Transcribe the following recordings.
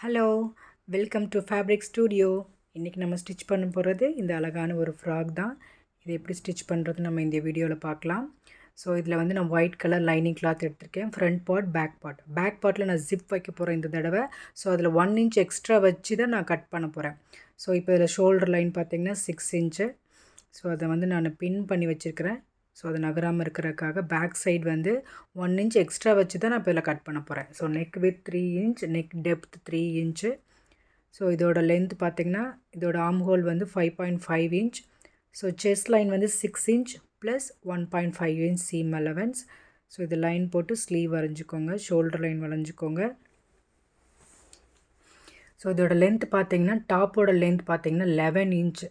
Hello, welcome to fabric studio. இன்றைக்கி நம்ம stitch பண்ண போகிறது இந்த அழகான ஒரு ஃப்ராக் தான். இது எப்படி ஸ்டிச் பண்ணுறது நம்ம இந்த வீடியோவில் பார்க்கலாம். ஸோ இதில் வந்து நான் ஒயிட் கலர் லைனிங் கிளாத் எடுத்திருக்கேன். ஃப்ரண்ட் பார்ட், பேக் பார்ட்டில் நான் ஜிப் வைக்க போகிறேன் இந்த தடவை. ஸோ அதில் 1 இன்ச் எக்ஸ்ட்ரா வச்சு தான் நான் கட் பண்ண போகிறேன். ஸோ இப்போ இதில் ஷோல்டர் லைன் பார்த்திங்கன்னா 6 இன்ச்சு. ஸோ அதை வந்து நான் பின் பண்ணி வச்சுருக்கிறேன். ஸோ அது நகராமல் இருக்கிறதுக்காக பேக் சைடு வந்து 1 இன்ச் எக்ஸ்ட்ரா வச்சு தான் நான் இப்போ இதில் கட் பண்ண போகிறேன். So neck with 3 inch, neck depth 3 inch. So இதோட லென்த் பார்த்திங்கன்னா இதோட ஆர்ம் ஹோல் வந்து 5.5 இன்ச். ஸோ செஸ்ட் லைன் வந்து 6 inch plus 1.5 inch seam allowance. So இது லைன் போட்டு ஸ்லீவ் வரைஞ்சிக்கோங்க, ஷோல்டர் லைன் வரைஞ்சிக்கோங்க. ஸோ இதோட லென்த் பார்த்திங்கன்னா டாப்போட லென்த் பார்த்திங்கன்னா 11 inch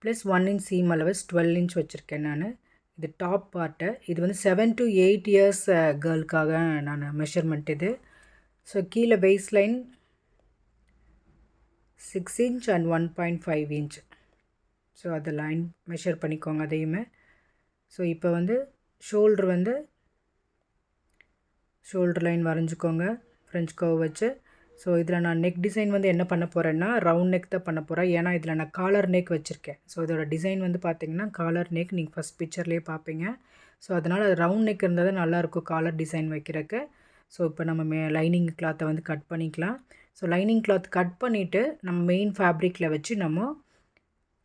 plus 1 inch seam allowance 12 inch வச்சுருக்கேன் நான். இது டாப் பார்ட்டு. இது வந்து 7 to 8 இயர்ஸ் கேர்ளுக்காக நான் மெஷர்மெண்ட் இது. ஸோ கீழே waist line 6 inch and 1.5 inch. So அதை லைன் மெஷர் பண்ணிக்கோங்க அதையுமே. ஸோ இப்போ வந்து ஷோல்டர் லைன் வரைஞ்சிக்கோங்க ஃப்ரெஞ்ச் கர்வ் வச்சு. ஸோ இதில் நான் நெக் டிசைன் வந்து என்ன பண்ண போகிறேன்னா ரவுண்ட் நெக் தான் பண்ண போகிறேன். ஏன்னா இதில் நான் காலர் நெக் வச்சுருக்கேன். ஸோ இதோட டிசைன் வந்து பார்த்திங்கன்னா காலர் நெக் நீங்கள் ஃபஸ்ட் பிக்சர்லேயே பார்ப்பீங்க. ஸோ அதனால் அது ரவுண்ட் நெக் இருந்தால் தான் நல்லாயிருக்கும் காலர் டிசைன் வைக்கிறதுக்கு. ஸோ இப்போ நம்ம லைனிங் கிளாத்தை வந்து கட் பண்ணிக்கலாம். ஸோ லைனிங் கிளாத் கட் பண்ணிவிட்டு நம்ம மெயின் ஃபேப்ரிக்கில் வச்சு நம்ம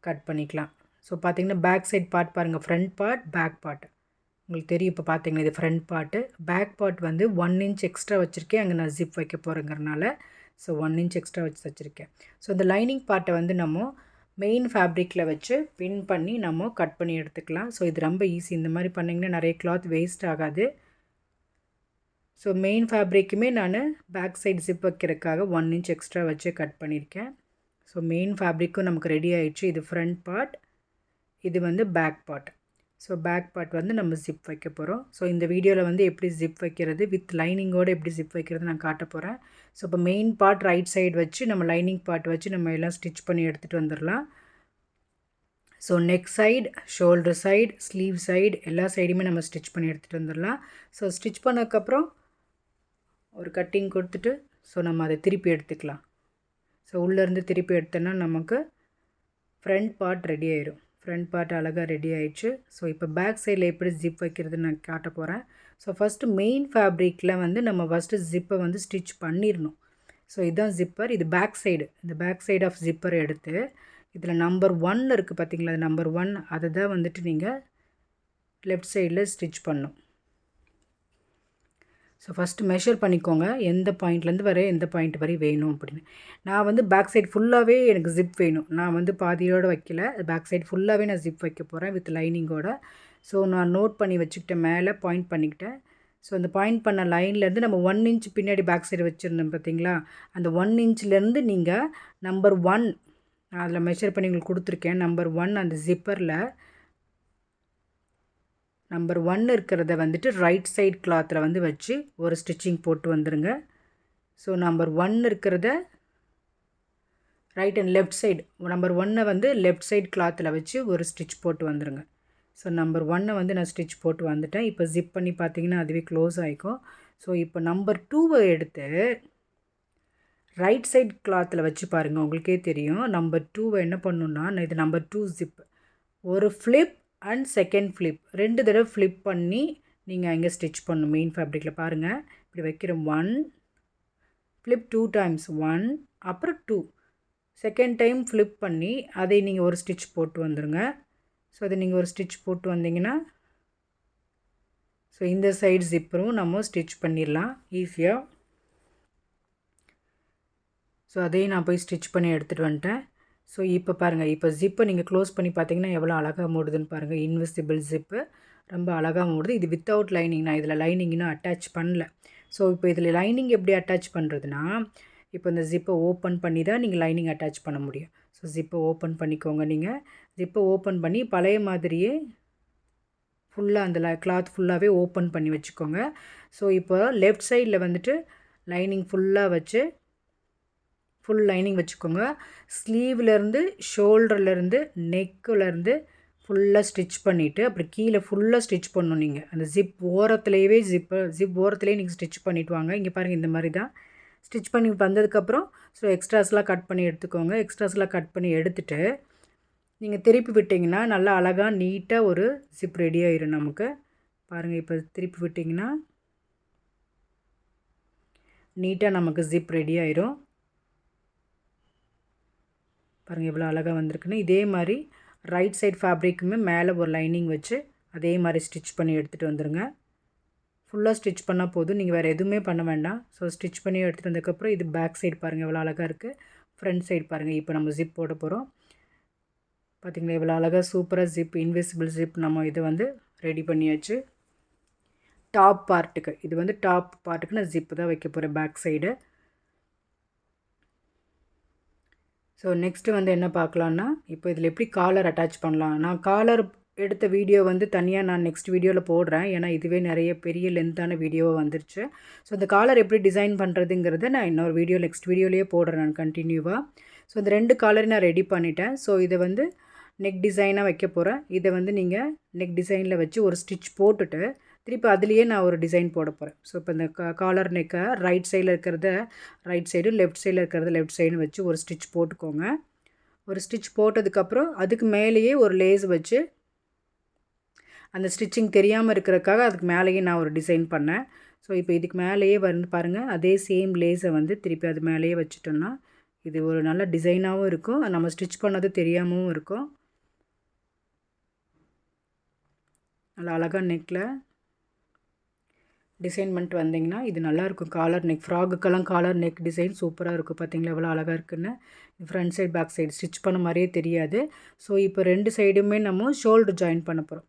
கட் பண்ணிக்கலாம். ஸோ பார்த்திங்கன்னா பேக் சைட் பார்ட் பாருங்கள், ஃப்ரண்ட் பார்ட், பேக் பார்ட் உங்களுக்கு தெரியும். இப்போ பார்த்தீங்கன்னா இது ஃப்ரண்ட் பார்ட்டு. பேக் பார்ட் வந்து 1 இன்ச் எக்ஸ்ட்ரா வச்சுருக்கேன். அங்கே நான் ஜிப் வைக்க போகிறேங்கிறனால ஸோ 1 இன்ச் எக்ஸ்ட்ரா வச்சு வச்சுருக்கேன். ஸோ இந்த லைனிங் பார்ட்டை வந்து நம்ம மெயின் ஃபேப்ரிக்கில் வச்சு பின் பண்ணி நம்ம கட் பண்ணி எடுத்துக்கலாம். ஸோ இது ரொம்ப ஈஸி. இந்த மாதிரி பண்ணிங்கன்னா நிறைய கிளாத் வேஸ்ட் ஆகாது. ஸோ மெயின் ஃபேப்ரிக்குமே நான் பேக் சைடு ஜிப் வைக்கிறதுக்காக 1 இன்ச் எக்ஸ்ட்ரா வச்சு கட் பண்ணியிருக்கேன். ஸோ மெயின் ஃபேப்ரிக்கும் நமக்கு ரெடி ஆகிடுச்சு. இது ஃப்ரண்ட் பார்ட், இது வந்து back part. So back part வந்து நம்ம ஜிப் வைக்க போகிறோம். ஸோ இந்த வீடியோவில் வந்து எப்படி ஜிப் வைக்கிறது வித் லைனிங்கோடு எப்படி ஜிப் வைக்கிறது நான் காட்ட போகிறேன். ஸோ இப்போ மெயின் பார்ட் ரைட் சைடு வச்சு நம்ம லைனிங் பார்ட் வச்சு நம்ம எல்லாம் ஸ்டிச் பண்ணி எடுத்துகிட்டு வந்துடலாம். So neck side, shoulder side, sleeve side எல்லா சைடுமே நம்ம ஸ்டிச் பண்ணி எடுத்துகிட்டு வந்துடலாம். ஸோ ஸ்டிச் பண்ணதுக்கப்புறம் ஒரு கட்டிங் கொடுத்துட்டு ஸோ நம்ம அதை திருப்பி எடுத்துக்கலாம். ஸோ உள்ளேருந்து திருப்பி எடுத்தோன்னா நமக்கு ஃப்ரண்ட் பார்ட் ரெடி ஆயிடும். ஃப்ரண்ட் பார்ட் அழகாக ரெடி ஆயிடுச்சு. ஸோ இப்போ பேக் சைடில் எப்படி ஜிப் வைக்கிறதுன்னு நான் காட்ட போகிறேன். ஸோ ஃபஸ்ட்டு மெயின் ஃபேப்ரிக்கில் வந்து நம்ம ஃபஸ்ட்டு ஜிப்பை வந்து ஸ்டிச் பண்ணிடணும். ஸோ இதுதான் ஜிப்பர், இது பேக் சைடு. இந்த பேக் சைடு ஆஃப் ஜிப்பரை எடுத்து இதில் நம்பர் 1 இருக்குது பார்த்திங்களா, அது நம்பர் 1, அதை தான் வந்துட்டு நீங்கள் லெஃப்ட் சைடில் ஸ்டிச் பண்ணணும். ஸோ ஃபஸ்ட்டு மெஷர் பண்ணிக்கோங்க எந்த பாயிண்ட்லேருந்து வர எந்த பாயிண்ட் வரை வேணும் அப்படின்னு. நான் வந்து பேக் சைடு ஃபுல்லாகவே எனக்கு ஜிப் வேணும். நான் வந்து பாதியோடு வைக்கல, பேக் சைடு ஃபுல்லாகவே நான் ஜிப் வைக்க போகிறேன் வித் லைனிங்கோட. ஸோ நான் நோட் பண்ணி வச்சுக்கிட்டேன், மேலே பாயிண்ட் பண்ணிக்கிட்டேன். ஸோ அந்த பாயிண்ட் பண்ண லைன்லேருந்து நம்ம 1 இன்ச் பின்னாடி பேக் சைடு வச்சுருந்தோம் பார்த்திங்களா, அந்த 1 இன்ச்லேருந்து நீங்கள் நம்பர் 1 நான் அதில் மெஷர் பண்ணி உங்களுக்கு கொடுத்துருக்கேன். நம்பர் 1 அந்த ஜிப்பரில் நம்பர் 1 இருக்கிறத வந்துட்டு ரைட் சைட் கிளாத்தில் வந்து வச்சு ஒரு ஸ்டிச்சிங் போட்டு வந்துடுங்க. ஸோ நம்பர் 1 இருக்கிறத right and left side, number 1 வந்து லெஃப்ட் சைட் கிளாத்தில் வச்சு ஒரு ஸ்டிச் போட்டு வந்துடுங்க. ஸோ நம்பர் 1 வந்து நான் ஸ்டிச் போட்டு வந்துட்டேன். இப்போ ஜிப் பண்ணி பார்த்தீங்கன்னா அதுவே க்ளோஸ் ஆகிக்கும். ஸோ இப்போ நம்பர் 2 எடுத்து ரைட் சைட் கிளாத்தில் வச்சு பாருங்கள், உங்களுக்கே தெரியும். நம்பர் 2 என்ன பண்ணணுன்னா, இது நம்பர் 2 ஜிப் ஒரு ஃப்ளிப் அண்ட் செகண்ட் ஃப்ளிப் 2 தடவை ஃப்ளிப் பண்ணி நீங்கள் அங்கே ஸ்டிச் பண்ணணும். மெயின் ஃபேப்ரிக்கில் பாருங்கள், இப்படி வைக்கிறோம். 1 ஃப்ளிப் 2 டைம்ஸ், 1 அப்புறம் 2 செகண்ட் டைம் ஃப்ளிப் பண்ணி அதை நீங்கள் ஒரு ஸ்டிச் போட்டு வந்துடுங்க. ஸோ அதை நீங்கள் ஒரு ஸ்டிச் போட்டு வந்தீங்கன்னா ஸோ இந்த சைடு ஜிப்பரும் நம்ம ஸ்டிச் பண்ணிடலாம் ஈஸியாக. ஸோ அதையும் நான் போய் ஸ்டிச் பண்ணி எடுத்துகிட்டு வந்துட்டேன். ஸோ இப்போ பாருங்கள், இப்போ ஜிப்பை நீங்கள் க்ளோஸ் பண்ணி பார்த்தீங்கன்னா எவ்வளோ அழகாக மூடுதுன்னு பாருங்கள். இன்விசிபிள் ஜிப்பு ரொம்ப அழகாக மூடுது. இது வித்தவுட் லைனிங், நான் இதில் லைனிங் இன்னும் அட்டாச் பண்ணல. ஸோ இப்போ இதில் லைனிங் எப்படி அட்டாச் பண்ணுறதுனா, இப்போ இந்த ஜிப்பை ஓப்பன் பண்ணி தான் நீங்கள் லைனிங் அட்டாச் பண்ண முடியும். ஸோ ஜிப்பை ஓப்பன் பண்ணிக்கோங்க. நீங்கள் ஜிப்பை ஓப்பன் பண்ணி பழைய மாதிரியே ஃபுல்லாக அந்த கிளாத் ஃபுல்லாகவே ஓப்பன் பண்ணி வச்சுக்கோங்க. ஸோ இப்போ லெஃப்ட் சைடில் வந்துட்டு லைனிங் ஃபுல்லாக வச்சு ஃபுல் லைனிங் வச்சுக்கோங்க. ஸ்லீவ்லேருந்து, ஷோல்டர்லேருந்து, நெக்குலேருந்து ஃபுல்லாக ஸ்டிச் பண்ணிவிட்டு அப்புறம் கீழே ஃபுல்லாக ஸ்டிச் பண்ணணும். நீங்கள் அந்த ஜிப் ஓரத்துலேயே ஜிப் ஓரத்துலேயே நீங்கள் ஸ்டிச் பண்ணிவிட்டு வாங்க. இங்கே பாருங்கள், இந்த மாதிரி தான் ஸ்டிச் பண்ணி வந்ததுக்கப்புறம் ஸோ எக்ஸ்ட்ராஸ்லாம் கட் பண்ணி எடுத்துக்கோங்க. எக்ஸ்ட்ராஸ்லாம் கட் பண்ணி எடுத்துகிட்டு நீங்கள் திருப்பி விட்டிங்கன்னா நல்லா அழகாக நீட்டாக ஒரு ஜிப் ரெடி ஆயிரும் நமக்கு. பாருங்கள், இப்போ திருப்பி விட்டிங்கன்னா நீட்டாக நமக்கு ஜிப் ரெடி ஆயிரும். பாருங்கள் எவ்வளோ அழகாக வந்திருக்குன்னு. இதே மாதிரி ரைட் சைட் ஃபேப்ரிக்குமே மேலே ஒரு லைனிங் வச்சு அதே மாதிரி ஸ்டிச் பண்ணி எடுத்துகிட்டு வந்துடுங்க. ஃபுல்லாக ஸ்டிச் பண்ணால் போதும், நீங்கள் வேறு எதுவுமே பண்ண வேண்டாம். ஸோ ஸ்டிச் பண்ணி எடுத்துகிட்டு வந்ததுக்கப்புறம் இது பேக் சைடு பாருங்கள் எவ்வளோ அழகாக இருக்குது. ஃப்ரண்ட் சைடு பாருங்கள். இப்போ நம்ம ஜிப் போட போகிறோம். பார்த்திங்களா எவ்வளோ அழகாக சூப்பராக ஜிப், இன்விசிபிள் ஜிப் நம்ம இது வந்து ரெடி பண்ணியாச்சு. டாப் பார்ட்டுக்கு இது வந்து டாப் பார்ட்டுக்கு நான் ஜிப்பு தான் வைக்க போகிறேன் பேக் சைடு. ஸோ நெக்ஸ்ட்டு வந்து என்ன பார்க்கலான்னா, இப்போ இதில் எப்படி காலர் அட்டாச் பண்ணலாம். நான் காலர் எடுத்த வீடியோ வந்து தனியாக நான் நெக்ஸ்ட் வீடியோவில் போடுறேன். ஏன்னா இதுவே நிறைய பெரிய லென்த்தான வீடியோவாக வந்துருச்சு. ஸோ இந்த காலர் எப்படி டிசைன் பண்ணுறதுங்கிறத நான் இன்னொரு வீடியோ நெக்ஸ்ட் வீடியோலேயே போடுறேன் நான் கண்டினியூவாக. ஸோ இந்த 2 காலரையும் நான் ரெடி பண்ணிட்டேன். ஸோ இதை வந்து நெக் டிசைனாக வைக்க போகிறேன். இதை வந்து நீங்கள் நெக் டிசைனில் வச்சு ஒரு ஸ்டிச் போட்டுட்டு திருப்பி அதுலேயே நான் ஒரு டிசைன் போட போகிறேன். ஸோ இப்போ இந்த காலர் நெக்கை ரைட் சைடில் இருக்கிறத ரைட் சைடு, லெஃப்ட் சைடில் இருக்கிறத லெஃப்ட் சைடுன்னு வச்சு ஒரு ஸ்டிச் போட்டுக்கோங்க. ஒரு ஸ்டிச் போட்டதுக்கப்புறம் அதுக்கு மேலேயே ஒரு லேஸ் வச்சு அந்த ஸ்டிச்சிங் தெரியாமல் இருக்கிறதுக்காக அதுக்கு மேலேயே நான் ஒரு டிசைன் பண்ணேன். ஸோ இப்போ இதுக்கு மேலேயே வந்து பாருங்கள், அதே சேம் லேஸை வந்து திருப்பி அது மேலேயே வச்சுட்டோன்னா இது ஒரு நல்ல டிசைனாகவும் இருக்கும், நம்ம ஸ்டிச் பண்ணது தெரியாமலும் இருக்கும். நல்லா அழகாக நெக்கில் டிசைன் பண்ணிட்டு வந்திங்கன்னா இது நல்லாயிருக்கும். காலர் நெக், ஃப்ராகுக்கெல்லாம் காலர் நெக் டிசைன் சூப்பராக இருக்கும். பார்த்திங்களா எவ்வளோ அழகாக இருக்குன்னு. Front side back side stitch பண்ண மாதிரியே தெரியாது. ஸோ இப்போ 2 சைடுமே நம்ம ஷோல்டர் ஜாயின் பண்ண போகிறோம்.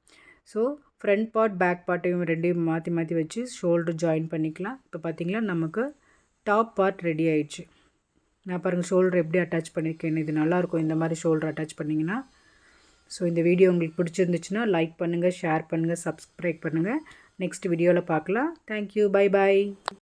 ஸோ ஃப்ரண்ட் பார்ட் பேக் பார்ட்டையும் 2யும் மாற்றி மாற்றி வச்சு ஷோல்டர் ஜாயின் பண்ணிக்கலாம். இப்போ பார்த்திங்களா நமக்கு டாப் பார்ட் ரெடி ஆயிடுச்சு. நான் பாருங்கள் ஷோல்டர் எப்படி அட்டாச் பண்ணியிருக்கேன்னு. இது நல்லாயிருக்கும் இந்த மாதிரி ஷோல்டர் அட்டாச் பண்ணிங்கன்னா. ஸோ இந்த வீடியோ உங்களுக்கு பிடிச்சிருந்துச்சுன்னா லைக் பண்ணுங்கள், ஷேர் பண்ணுங்கள், சப்ஸ்கிரைப் பண்ணுங்கள். நெக்ஸ்ட் வீடியோவில் பார்க்கலாம். Thank you, bye bye.